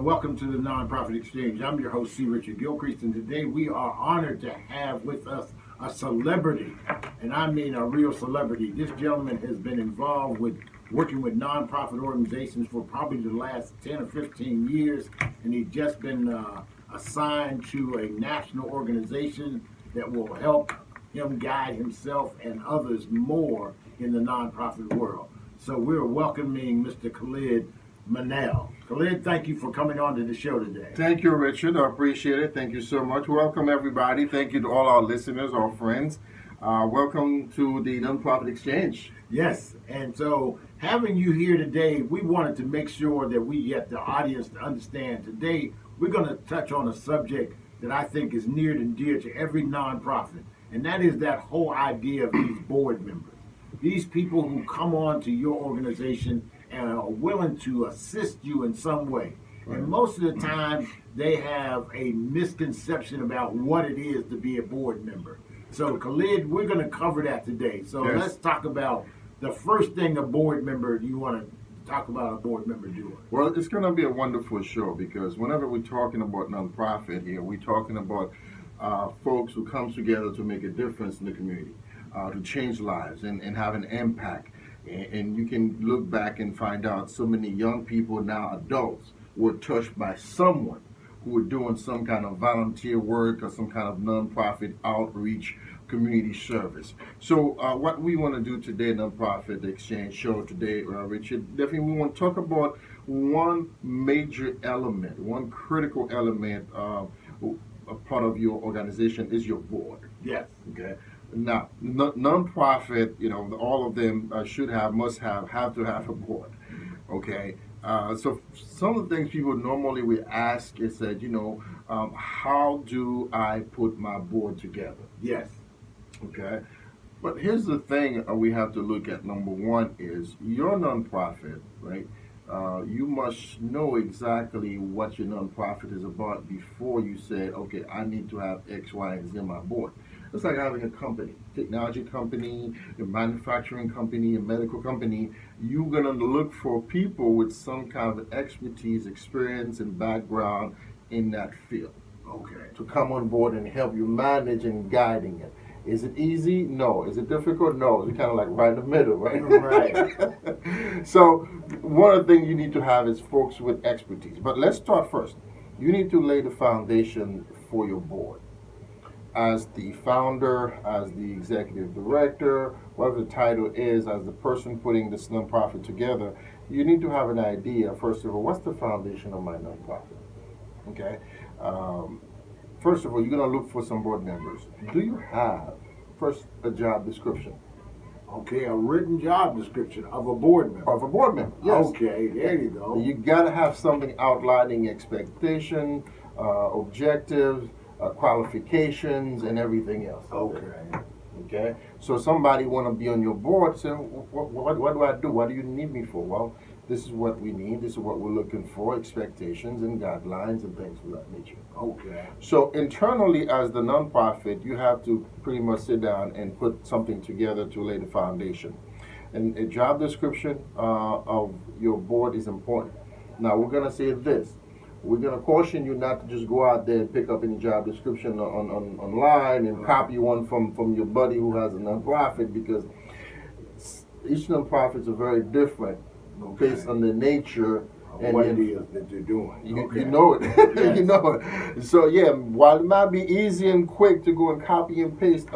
and welcome to the Nonprofit Exchange. I'm your host, C. Richard Gilchrist, and today we are honored to have with us a celebrity, and I mean a real celebrity. This gentleman has been involved with working with nonprofit organizations for probably the last 10 or 15 years, and he's just been assigned to a national organization that will help him guide himself and others more in the nonprofit world. So we're welcoming Mr. Khalid Manel. Khalid, thank you for coming on to the show today. Thank you, Richard. I appreciate it. Thank you so much. Welcome, everybody. Thank you to all our listeners, our friends. Welcome to the Nonprofit Exchange. Yes, and so having you here today, we wanted to make sure that we get the audience to understand. Today, we're going to touch on a subject that I think is near and dear to every nonprofit, and that is that whole idea of these board members. These people who come on to your organization and are willing to assist you in some way. And most of the time, they have a misconception about what it is to be a board member. So, Khalid, we're going to cover that today. So Yes. let's talk about the first thing a board member, you want to talk about a board member doing. Well, it's going to be a wonderful show because whenever we're talking about nonprofit here, we're talking about folks who come together to make a difference in the community, to change lives and have an impact. And you can look back and find out so many young people now, adults, were touched by someone who were doing some kind of volunteer work or some kind of nonprofit outreach community service. So what we want to do today, Nonprofit Exchange Show today, Richard, definitely we want to talk about one major element, one critical element, a part of your organization is your board. Yes. Okay. Now, nonprofit, all of them must have to have a board. Okay. So some of the things people normally we ask is that, how do I put my board together? Yes. Okay. But here's the thing we have to look at. Number one is your nonprofit, right? You must know exactly what your nonprofit is about before you say, okay, I need to have X, Y, and Z on my board. It's like having a company, technology company, a manufacturing company, a medical company. You're going to look for people with some kind of expertise, experience, and background in that field. Okay. To come on board and help you manage and guiding it. Is it easy? No. Is it difficult? No. It's kind of like right in the middle, right? Right. So one of the things you need to have is folks with expertise. But let's start first. You need to lay the foundation for your board. As the founder, as the executive director, whatever the title is, as the person putting this nonprofit together, you need to have an idea, first of all, what's the foundation of my nonprofit? Okay? First of all, you're going to look for some board members. Do you have, first, a job description? Okay, a written job description of a board member. Of a board member, yes. Okay, there you go. You got to have something outlining expectation, objectives, qualifications, and everything else. Okay. Okay? So somebody want to be on your board, say, what do I do? What do you need me for? Well, this is what we need. This is what we're looking for, expectations and guidelines and things of that nature. Okay. So internally as the nonprofit, you have to pretty much sit down and put something together to lay the foundation. And a job description of your board is important. Now we're going to say this. We're going to caution you not to just go out there and pick up any job description online and copy one from your buddy who has a nonprofit, because each nonprofits are very different based on the nature and what it is that they're doing. You know it. Yes. You know it. So yeah, while it might be easy and quick to go and copy and paste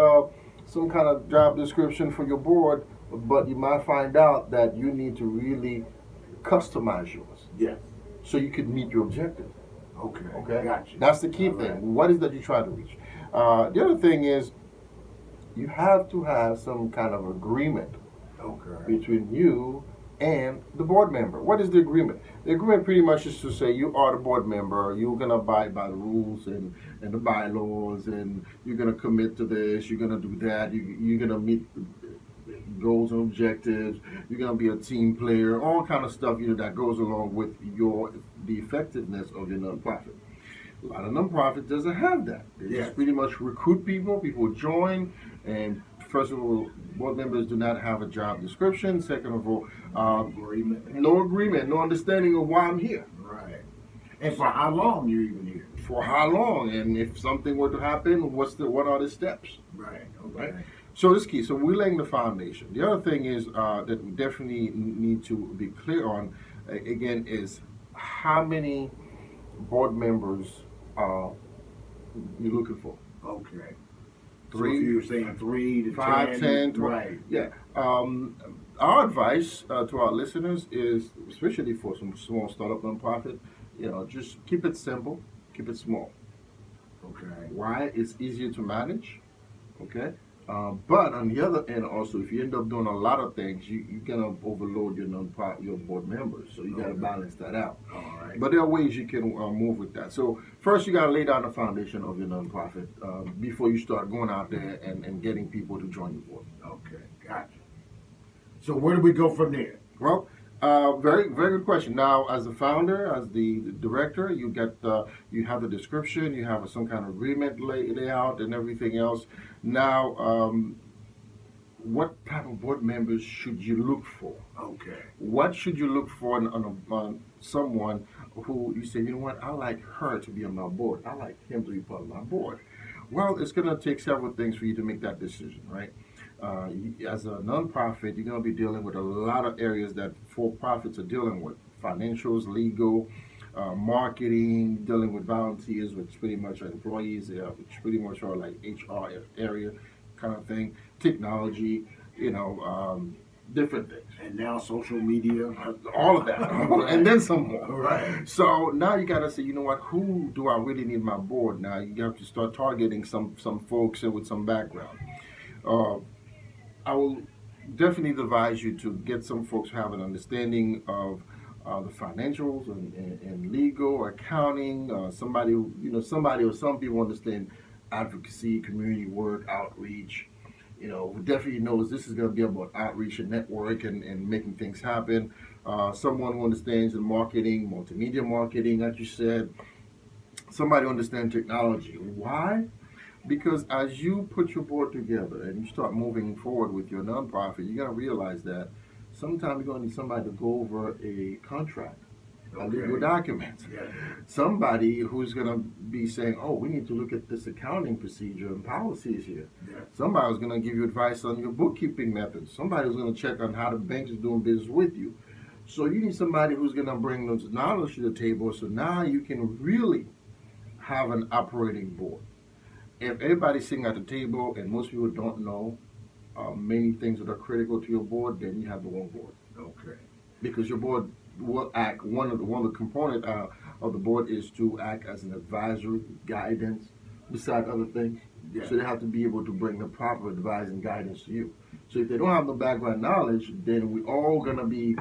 some kind of job description for your board, but you might find out that you need to really customize yours. Yes. So you could meet your objectives. Okay. Gotcha. That's the key All thing. right. What is that you try to reach? The other thing is you have to have some kind of agreement between you and the board member. What is the agreement? The agreement pretty much is to say you are the board member, you're going to abide by the rules and the bylaws, and you're going to commit to this, you're going to do that, you're going to meet goals and objectives, you're going to be a team player, all kind of stuff that goes along with the effectiveness of your nonprofit. A lot of nonprofits doesn't have that. They just pretty much recruit people join, and first of all, board members do not have a job description. Second of all, no agreement, no understanding of why I'm here. Right. And for how long you're even here? For how long? And if something were to happen, what are the steps? Right. Okay. Right. So this key. So we're laying the foundation. The other thing is that we definitely need to be clear on again is how many board members you're looking for. Okay. Three, so if you're saying 3 to 5, 10, 20. right? Yeah. Our advice to our listeners is, especially for some small startup nonprofit, just keep it simple, keep it small. Okay. Why? It's easier to manage. Okay. But on the other end, also, if you end up doing a lot of things, you're gonna overload your board members. So you gotta balance that out. All right. But there are ways you can move with that. So first, you gotta lay down the foundation of your nonprofit before you start going out there and getting people to join your board. Okay. Gotcha. So where do we go from there? Well, very very good question. Now, as the founder, as the director, you have the description, you have some kind of agreement layout and everything else. Now, what type of board members should you look for? Okay. What should you look for on someone who you say, you know what, I like her to be on my board. I like him to be part of my board. Well, it's going to take several things for you to make that decision, right? As a nonprofit, you're going to be dealing with a lot of areas that for-profits are dealing with: financials, legal, marketing, dealing with volunteers, which pretty much are employees, which pretty much are like HR area kind of thing, technology, different things. And now social media. All of that, and then some more. Right. So now you got to say, you know what? Who do I really need my board? Now you have to start targeting some folks with some background. I will definitely advise you to get some folks who have an understanding of the financials and legal, accounting. Somebody or some people understand advocacy, community work, outreach. Who definitely knows this is going to be about outreach and network and making things happen. Someone who understands the marketing, multimedia marketing, like you said. Somebody who understands technology. Why? Because as you put your board together and you start moving forward with your nonprofit, you're going to realize that sometimes you're going to need somebody to go over a contract, legal documents. Yeah. Somebody who's going to be saying, oh, we need to look at this accounting procedure and policies here. Yeah. Somebody who's going to give you advice on your bookkeeping methods. Somebody who's going to check on how the banks are doing business with you. So you need somebody who's going to bring those knowledge to the table, so now you can really have an operating board. If everybody's sitting at the table and most people don't know many things that are critical to your board, then you have the wrong board. Okay. Because your board will act, one of the component of the board is to act as an advisory, guidance, beside other things. Yeah. So they have to be able to bring the proper advice and guidance to you. So if they don't have the background knowledge, then we're all going to be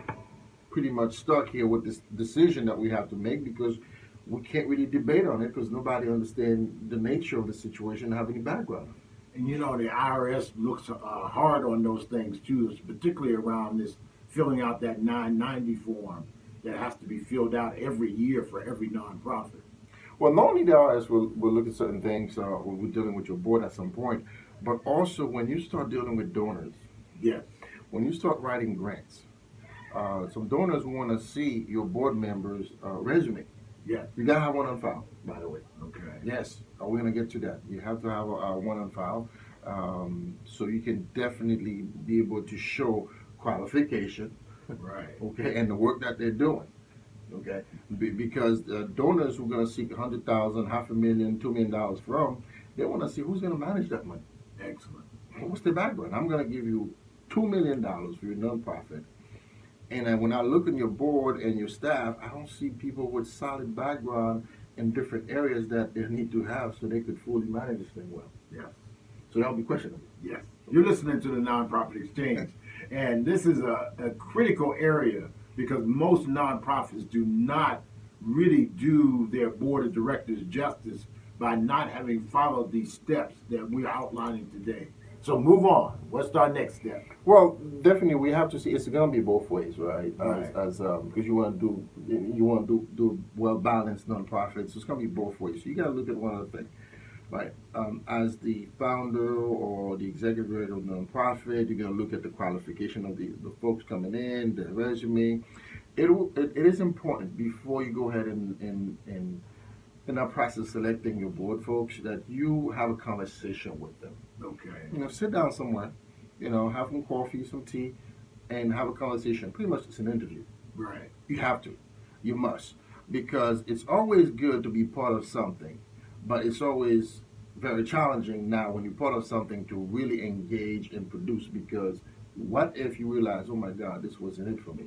pretty much stuck here with this decision that we have to make, because we can't really debate on it because nobody understands the nature of the situation and have any background. And the IRS looks hard on those things too, particularly around this filling out that 990 form that has to be filled out every year for every nonprofit. Well, not only the IRS will look at certain things when we're dealing with your board at some point, but also when you start dealing with donors. Yes. When you start writing grants, some donors want to see your board members' resume. Yes. You gotta have one on file, by the way. Okay. Yes, we're gonna get to that. You have to have one on file, so you can definitely be able to show qualification, Right. okay, and the work that they're doing, okay. Because donors who are gonna seek $100,000, $500,000, $2 million from, they want to see who's gonna manage that money. Excellent. What's their background? I'm gonna give you $2 million for your nonprofit. And when I look in your board and your staff, I don't see people with solid background in different areas that they need to have so they could fully manage this thing well. Yes. So that would be questionable. Yes. You're listening to the Nonprofit Exchange, and this is a critical area because most nonprofits do not really do their board of directors justice by not having followed these steps that we're outlining today. So move on. What's our next step? Well, definitely we have to see it's going to be both ways, right? Right. As because you want to do well balanced nonprofits. So it's going to be both ways. So you got to look at one other thing, right? As the founder or the executive director of the nonprofit, you're going to look at the qualification of the folks coming in, their resume. it is important before you go ahead and in that process of selecting your board folks that you have a conversation with them. Okay. Sit down somewhere, have some coffee, some tea, and have a conversation. Pretty much it's an interview. Right. You have to. You must. Because it's always good to be part of something, but it's always very challenging now when you're part of something to really engage and produce because what if you realize, oh my God, this wasn't it for me?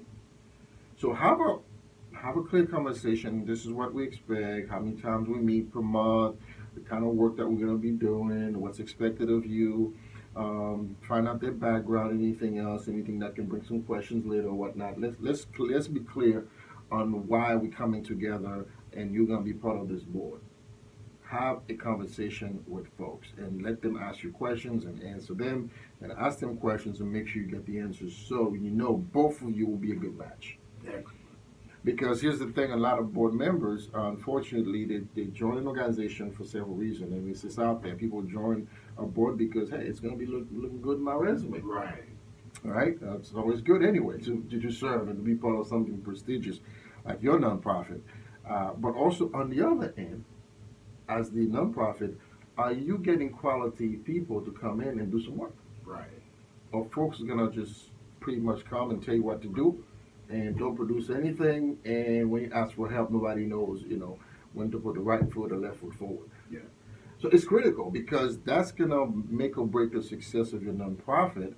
So have a clear conversation. This is what we expect, how many times we meet per month, the kind of work that we're going to be doing, what's expected of you. Find out their background, anything else, anything that can bring some questions later or whatnot. Let's be clear on why we're coming together and you're going to be part of this board. Have a conversation with folks and let them ask you questions and answer them and ask them questions and make sure you get the answers so both of you will be a good match. Excellent. Because here's the thing, a lot of board members, unfortunately, they join an organization for several reasons. And it's out there. People join a board because, hey, it's going to be looking good in my resume. Right. Right? It's always good anyway to serve and to be part of something prestigious like your nonprofit. But also, on the other end, as the nonprofit, are you getting quality people to come in and do some work? Right. Or folks are going to just pretty much come and tell you what to do and don't produce anything, and when you ask for help, nobody knows, when to put the right foot or left foot forward. Yeah. So it's critical because that's gonna make or break the success of your nonprofit.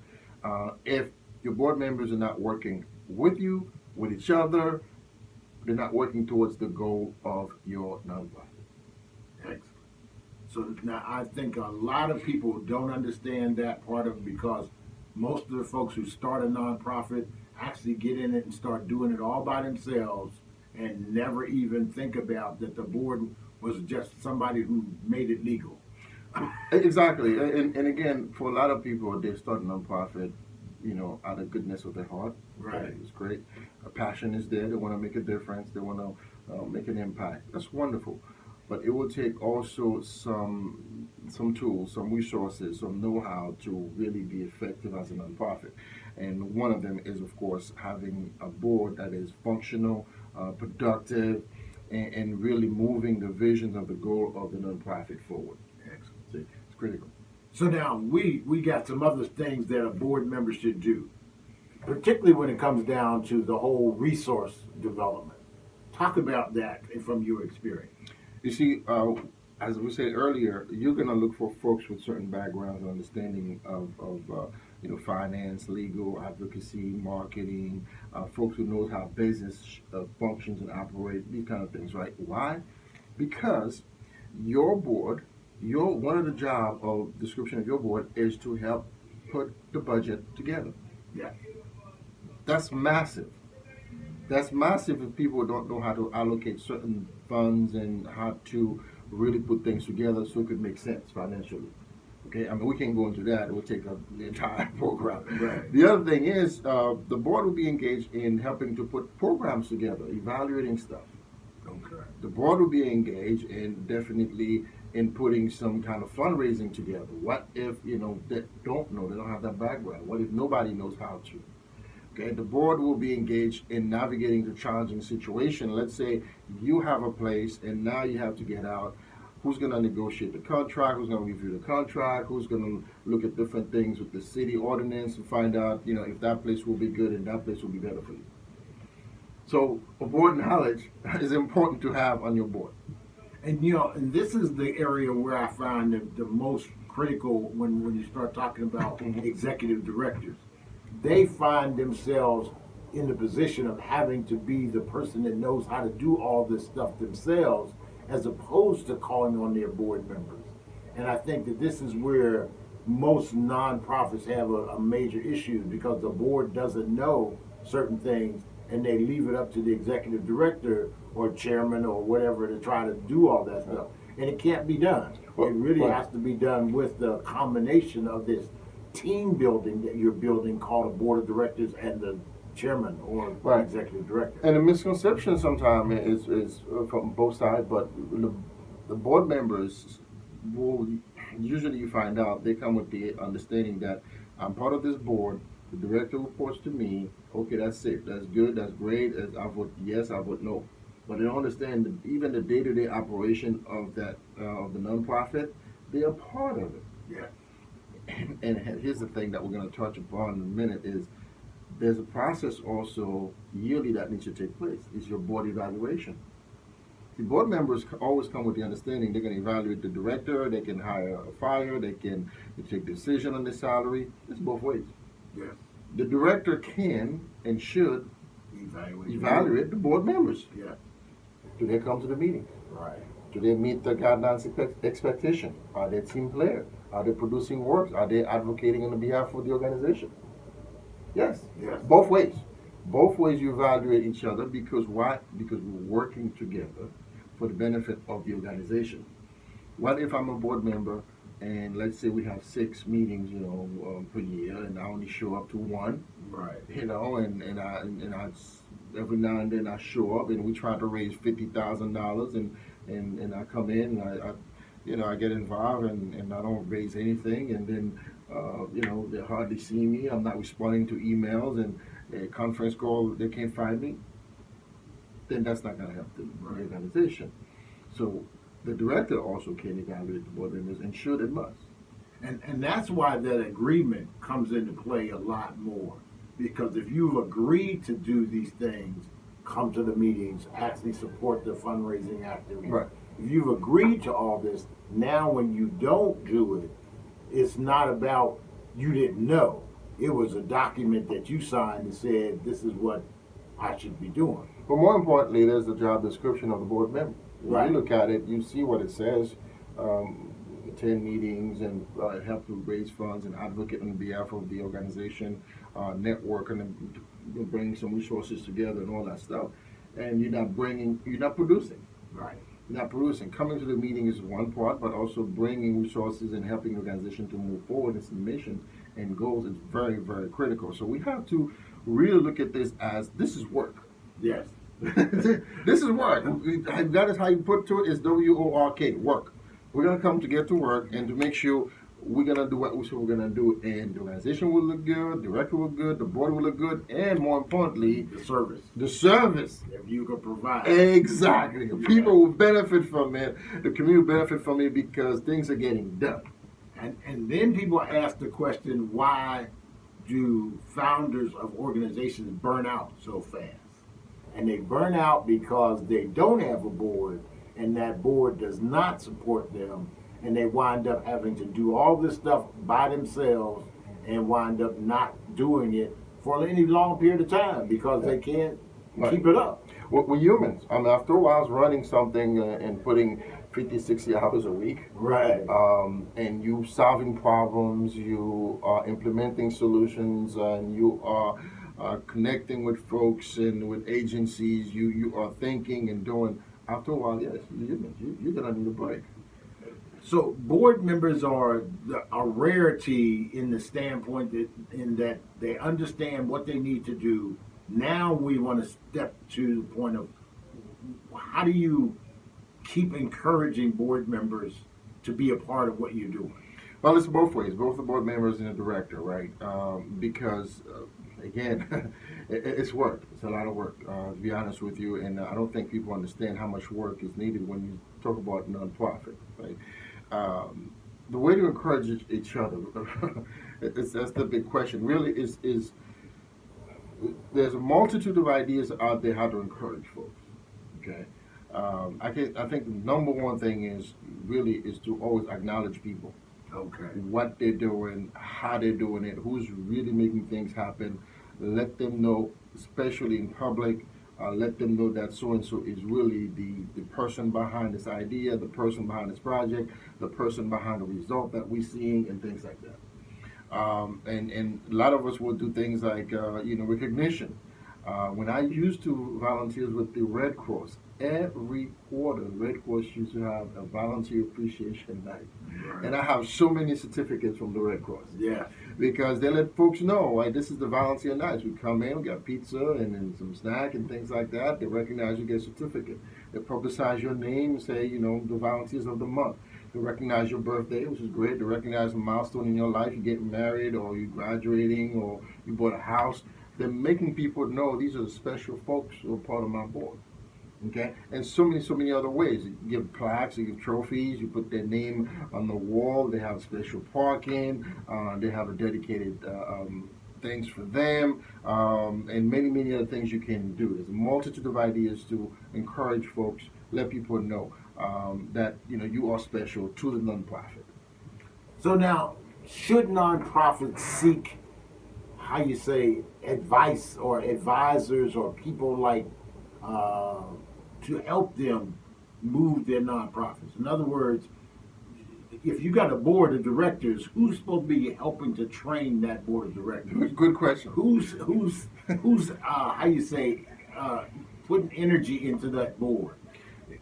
If your board members are not working with you, with each other, they're not working towards the goal of your nonprofit. Excellent. So now I think a lot of people don't understand that part of it because most of the folks who start a nonprofit actually get in it and start doing it all by themselves and never even think about that the board was just somebody who made it legal. Exactly. And again, for a lot of people, they start a nonprofit, out of goodness of their heart. Right. It's great. A passion is there. They want to make a difference. They want to make an impact. That's wonderful. But it will take also some tools, some resources, some know-how to really be effective as a nonprofit. And one of them is, of course, having a board that is functional, productive, and really moving the vision of the goal of the nonprofit forward. Excellent. See, it's critical. So now we got some other things that a board member should do, particularly when it comes down to the whole resource development. Talk about that from your experience. You see, as we said earlier, you're going to look for folks with certain backgrounds and understanding of finance, legal, advocacy, marketing, folks who knows how business functions and operates, these kind of things, right? Why? Because your board, one of the job of description of your board is to help put the budget together. Yeah. That's massive. That's massive if people don't know how to allocate certain funds and how to really put things together so it could make sense financially. Okay, I mean, we can't go into that. It will take the entire program. Right. The other thing is the board will be engaged in helping to put programs together, evaluating stuff. Okay. The board will be engaged in definitely in putting some kind of fundraising together. What if, they don't know, they don't have that background? What if nobody knows how to? Okay, the board will be engaged in navigating the challenging situation. Let's say you have a place and now you have to get out. Who's going to negotiate the contract? Who's going to review the contract? Who's going to look at different things with the city ordinance and find out, if that place will be good and that place will be better for you. So, a board knowledge is important to have on your board. And and this is the area where I find the most critical when you start talking about executive directors. They find themselves in the position of having to be the person that knows how to do all this stuff themselves, as opposed to calling on their board members. And I think that this is where most nonprofits have a major issue because the board doesn't know certain things and they leave it up to the executive director or chairman or whatever to try to do all that stuff. And it can't be done. It really has to be done with the combination of this team building that you're building called a board of directors and the chairman or executive director. And the misconception sometimes is from both sides, but the board members will usually, you find out, they come with the understanding that I'm part of this board, The director reports to me. Okay, that's it. That's good. That's great. I vote yes. I vote no. But they don't understand that even the day-to-day operation of that of the nonprofit, they are part of it. Yeah. And here's the thing that we're going to touch upon in a minute is there's a process also yearly that needs to take place. Is your board evaluation. The board members always come with the understanding they're going to evaluate the director, they can hire or fire, they can take decision on the salary. It's both ways. Yes. The director can and should evaluate the board members. Yeah. Do they come to the meetings? Right. Do they meet the guidelines expectation? Are they team player? Are they producing works? Are they advocating on the behalf of the organization? Yes. Yes. Both ways. Both ways you evaluate each other because why? Because we're working together for the benefit of the organization. What if I'm a board member and let's say we have 6 meetings, per year, and I only show up to one, Right. and I every now and then I show up and we try to raise $50,000 and I come in and I get involved and I don't raise anything and then they hardly see me. I'm not responding to emails and a conference call. They can't find me. Then that's not going to help the organization. So the director also can evaluate the board members and should and must. And that's why that agreement comes into play a lot more. Because if you've agreed to do these things, come to the meetings, actually support the fundraising activities. Right. If you've agreed to all this, now when you don't do it, it's not about you didn't know. It was a document that you signed that said this is what I should be doing. But more importantly, there's the job description of the board member. When Right. you look at it, you see what it says. Attend meetings and help to raise funds and advocate on behalf of the organization, network and bring some resources together and all that stuff. And you're not producing. Right. You're not producing. Coming to the meeting is one part, but also bringing resources and helping the organization to move forward its mission and goals is very, very critical. So we have to really look at this as this is work. Yes. This is work. That is how you put to it. Is WORK, work. We're gonna come to get to work and to make sure we're gonna do what we said we're gonna do, and the organization will look good, the director will look good, the board will look good, and more importantly, The service. the service. If you can provide. Exactly. People will benefit from it. The community will benefit from it because things are getting done. And then people ask the question, why do founders of organizations burn out so fast? And they burn out because they don't have a board, and that board does not support them, and they wind up having to do all this stuff by themselves and wind up not doing it for any long period of time because they can't keep it up. We're humans. I mean, after a while, running something and putting 50, 60 hours a week. Right. And you solving problems, you are implementing solutions, and you are connecting with folks and with agencies. You are thinking and doing. After a while, yes, you're gonna need a break. So board members are a rarity in the standpoint that they understand what they need to do. Now we want to step to the point of how do you keep encouraging board members to be a part of what you're doing? Well, it's both ways, both the board members and the director, right? Because, again, it's work. It's a lot of work, to be honest with you. And I don't think people understand how much work is needed when you talk about nonprofit, right? The way to encourage each other, that's the big question, really is there's a multitude of ideas out there how to encourage folks, okay? I think the number one thing is to always acknowledge people. Okay. What they're doing, how they're doing it, who's really making things happen. Let them know, especially in public, let them know that so-and-so is really the person behind this idea, the person behind this project, the person behind the result that we're seeing, and things like that. And a lot of us will do things like, recognition. When I used to volunteer with the Red Cross, every quarter, the Red Cross used to have a volunteer appreciation night. Right. And I have so many certificates from the Red Cross. Yeah. Because they let folks know, like, this is the volunteer night. We come in, we got pizza and then some snack and things like that. They recognize you get a certificate. They publicize your name, say, the volunteers of the month. They recognize your birthday, which is great. They recognize a milestone in your life. You get married, or you're graduating, or you bought a house. They're making people know these are the special folks who are part of my board. Okay, and so many other ways. You give plaques, you give trophies, you put their name on the wall. They have special parking. They have a dedicated things for them, and many other things you can do. There's a multitude of ideas to encourage folks, let people know that you are special to the nonprofit. So now, should nonprofits seek, how you say, advice or advisors or people like to help them move their nonprofits? In other words, if you got a board of directors, who's supposed to be helping to train that board of directors? Good question. Who's how you say, putting energy into that board?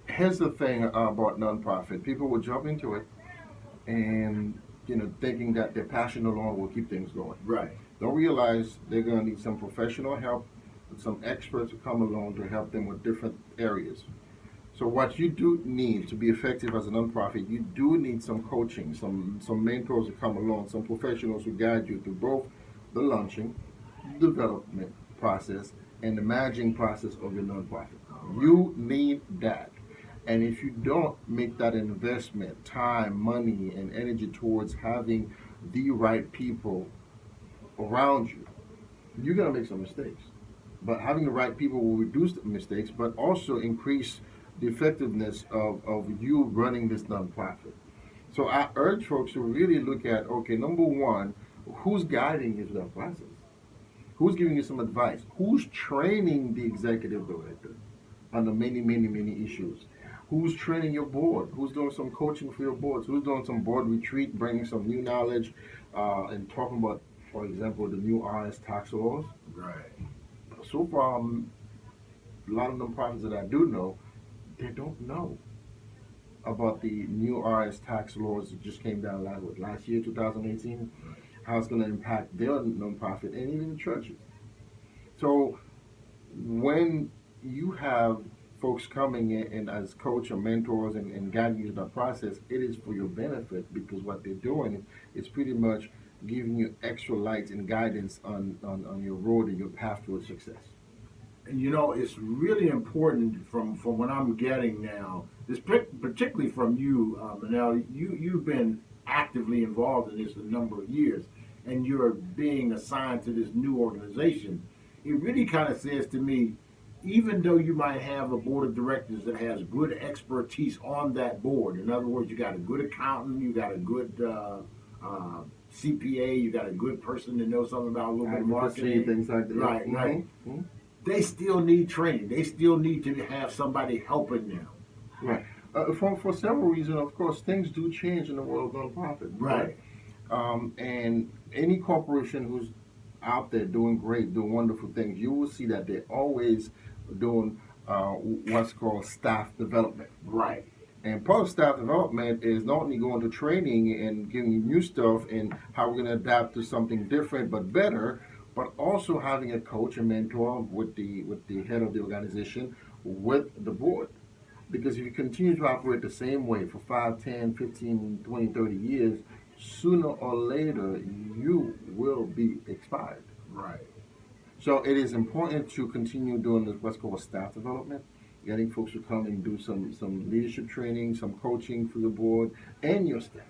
Here's the thing about nonprofit: people will jump into it, and thinking that their passion alone will keep things going. Right. Don't realize they're going to need some professional help, some experts to come along to help them with different areas. So what you do need to be effective as a nonprofit, you do need some coaching, some mentors to come along, some professionals who guide you through both the launching, development process, and the managing process of your nonprofit. You need that. And if you don't make that investment, time, money, and energy towards having the right people around you, you're going to make some mistakes. But having the right people will reduce the mistakes, but also increase the effectiveness of you running this nonprofit. So I urge folks to really look at, okay, number one, who's guiding you through that process? Who's giving you some advice? Who's training the executive director on the many issues? Who's training your board? Who's doing some coaching for your boards? Who's doing some board retreat, bringing some new knowledge, and talking about, for example, the new RS tax laws? Right. So far, a lot of nonprofits that I do know, they don't know about the new RS tax laws that just came down last year, 2018, how it's going to impact their nonprofit and even the churches. So when you have folks coming in and as coach or mentors and guiding you through that process, it is for your benefit, because what they're doing is pretty much giving you extra light and guidance on your road and your path towards success. And it's really important from what I'm getting now, this particularly from you, Manel. You've been actively involved in this a number of years, and you're being assigned to this new organization. It really kind of says to me, even though you might have a board of directors that has good expertise on that board, in other words, you got a good accountant, you got a good CPA, you got a good person that knows something about a little bit of marketing, things like that. Right. Mm-hmm. They still need training. They still need to have somebody helping them. Right. For several reasons, of course, things do change in the world of nonprofit. Right. And any corporation who's out there doing great, doing wonderful things, you will see that they're always doing what's called staff development. Right. And part of staff development is not only going to training and giving you new stuff and how we're going to adapt to something different but better, but also having a coach, a mentor with the head of the organization, with the board. Because if you continue to operate the same way for 5, 10, 15, 20, 30 years, sooner or later you will be expired. Right. So it is important to continue doing what's called staff development, getting folks to come and do some leadership training, some coaching for your board and your staff.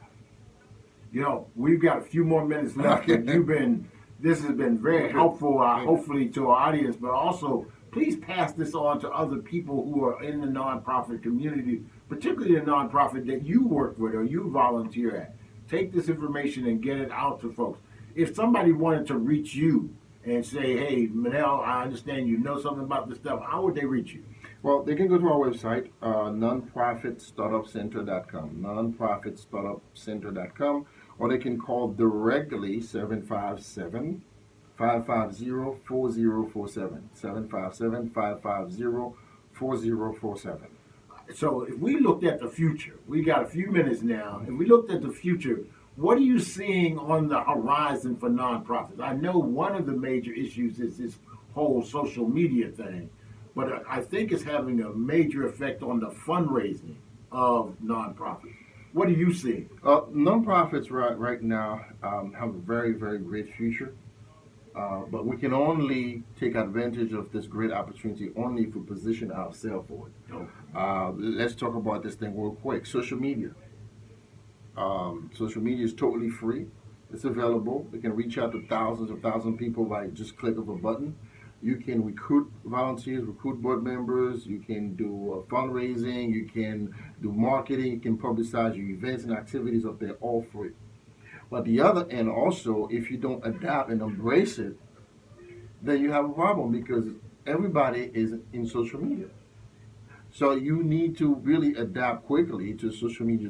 We've got a few more minutes left, and this has been very helpful, hopefully, to our audience, but also please pass this on to other people who are in the nonprofit community, particularly the nonprofit that you work with or you volunteer at. Take this information and get it out to folks. If somebody wanted to reach you and say, hey, Manel, I understand you know something about this stuff, how would they reach you? Well, they can go to our website, nonprofitstartupcenter.com, nonprofitstartupcenter.com, or they can call directly 757-550-4047, 757-550-4047. So if we looked at the future, we got a few minutes now, if we looked at the future, what are you seeing on the horizon for nonprofits? I know one of the major issues is this whole social media thing. but I think it's having a major effect on the fundraising of nonprofits. What do you see? Nonprofits right now have a very, very great future. But we can only take advantage of this great opportunity only if we position ourselves for it. Okay. Let's talk about this thing real quick. Social media. Social media is totally free. It's available. We can reach out to thousands of people by just click of a button. You can recruit volunteers, recruit board members. You can do fundraising. You can do marketing. You can publicize your events and activities up there, all free. But the other end also, if you don't adapt and embrace it, then you have a problem because everybody is in social media. So you need to really adapt quickly to social media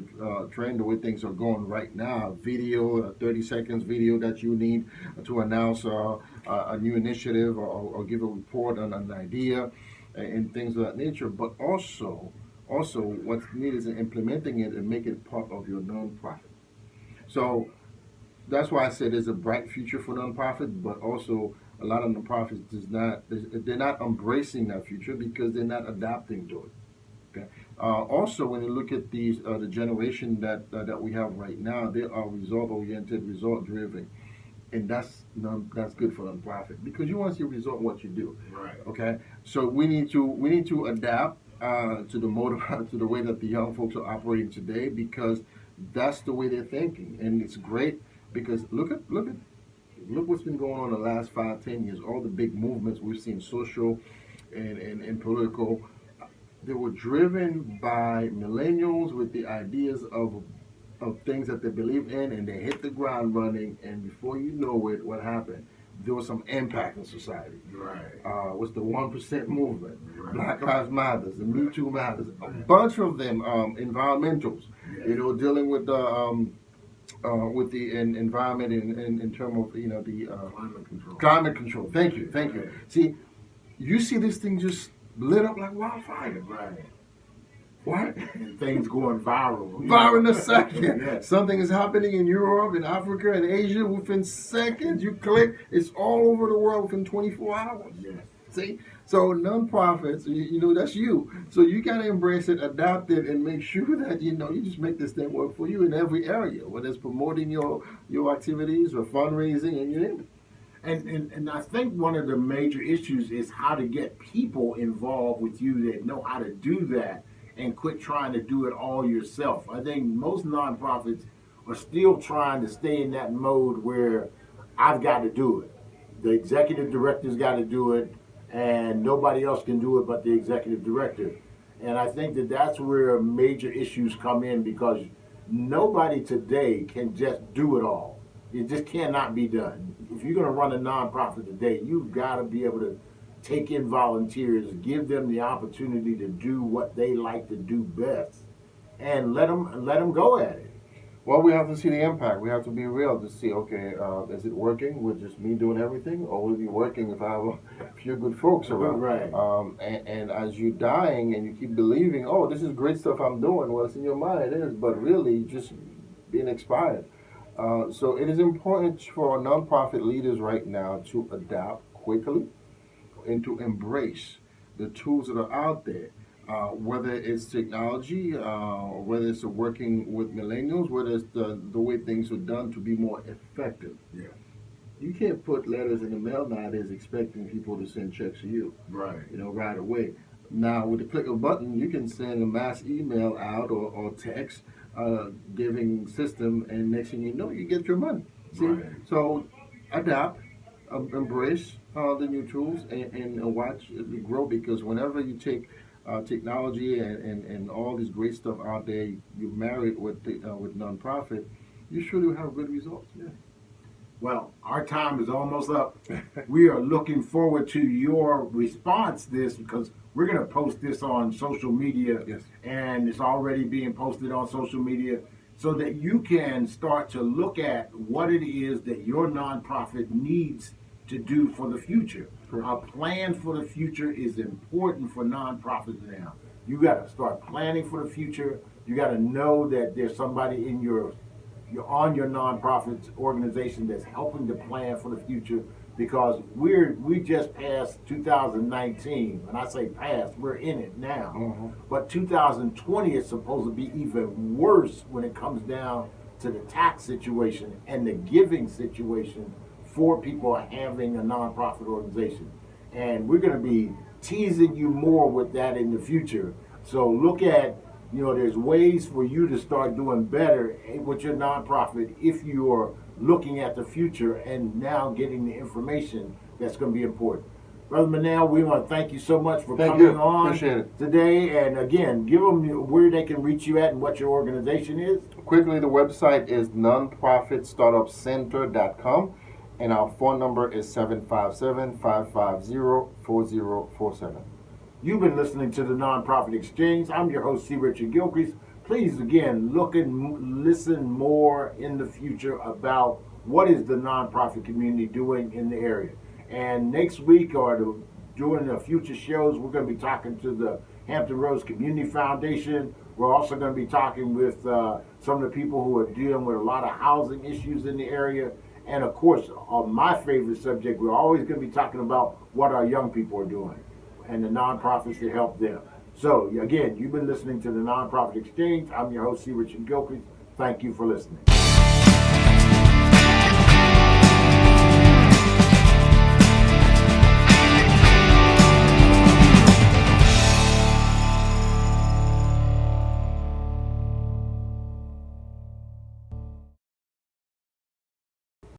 trend, the way things are going right now. Video, a 30 seconds video that you need to announce a new initiative or give a report on an idea and things of that nature. But also what's needed is implementing it and make it part of your nonprofit. So that's why I said there's a bright future for nonprofits, but also a lot of nonprofits they're not embracing that future because they're not adapting to it. Okay. Also, when you look at the generation that we have right now, they are result oriented, result driven, and that's good for nonprofit because you want to see a result in what you do. Right. Okay. So we need to adapt to the mode to the way that the young folks are operating today because that's the way they're thinking, and it's great. Because look what's been going on in the last 5, 10 years. All the big movements we've seen, social and political, they were driven by millennials with the ideas of things that they believe in, and they hit the ground running. And before you know it, what happened? There was some impact in society. Right. Was the 1% movement, Right. Black Lives Matter, the Me Too Matters, a bunch of them, environmentals. Yes. Dealing with the environment in terms of the Climate control. climate control. Thank you. Right. See, you see this thing just lit up like wildfire. Right. What? And things going viral. Viral in a second. Yes. Something is happening in Europe, in Africa, in Asia within seconds. You click, it's all over the world within 24 hours. Yes. See? So nonprofits, that's you. So you gotta embrace it, adapt it, and make sure that you just make this thing work for you in every area, whether it's promoting your activities or fundraising and you name it. And I think one of the major issues is how to get people involved with you that know how to do that and quit trying to do it all yourself. I think most nonprofits are still trying to stay in that mode where I've got to do it. The executive director's got to do it, and nobody else can do it but the executive director. And I think that that's where major issues come in because nobody today can just do it all. It just cannot be done. If you're going to run a nonprofit today, you've got to be able to take in volunteers, give them the opportunity to do what they like to do best, and let them go at it. Well, we have to see the impact. We have to be real to see, okay, is it working with just me doing everything, or will it be working if I have a few good folks around? Right. And as you're dying and you keep believing, oh, this is great stuff I'm doing, well, it's in your mind, it is, but really just being expired. So it is important for nonprofit leaders right now to adapt quickly and to embrace the tools that are out there. Whether it's technology, or whether it's working with millennials, whether it's the way things are done to be more effective. Yeah. You can't put letters in the mail nowadays expecting people to send checks to you. Right. Right away. Now, with the click of a button, you can send a mass email out or text giving system, and next thing you know, you get your money. See? Right. So, adapt, embrace the new tools, and watch it grow because whenever you take technology and all this great stuff out there, you marry it with nonprofit, you surely have good results. Yeah. Well, our time is almost up. We are looking forward to your response to this because we're going to post this on social media. Yes. And it's already being posted on social media so that you can start to look at what it is that your nonprofit needs to do for the future. A plan for the future is important for nonprofits now. You got to start planning for the future. You got to know that there's somebody in you're on your nonprofit organization that's helping to plan for the future because we just passed 2019. When I say past, we're in it now. Mm-hmm. But 2020 is supposed to be even worse when it comes down to the tax situation and the giving situation for people having a nonprofit organization. And we're going to be teasing you more with that in the future. So look at, there's ways for you to start doing better with your nonprofit if you are looking at the future and now getting the information that's going to be important. Brother Manel, we want to thank you so much for coming on Appreciate it. today. And again, give them where they can reach you at and what your organization is. Quickly, the website is nonprofitstartupcenter.com, and our phone number is 757-550-4047. You've been listening to the Nonprofit Exchange. I'm your host, C. Richard Gilchrist. Please, again, look and listen more in the future about what is the nonprofit community doing in the area. And next week or during the future shows, we're going to be talking to the Hampton Roads Community Foundation. We're also going to be talking with some of the people who are dealing with a lot of housing issues in the area. And of course, on my favorite subject, we're always going to be talking about what our young people are doing and the nonprofits that help them. So again, you've been listening to the Nonprofit Exchange. I'm your host, C. Richard Gilchrist. Thank you for listening.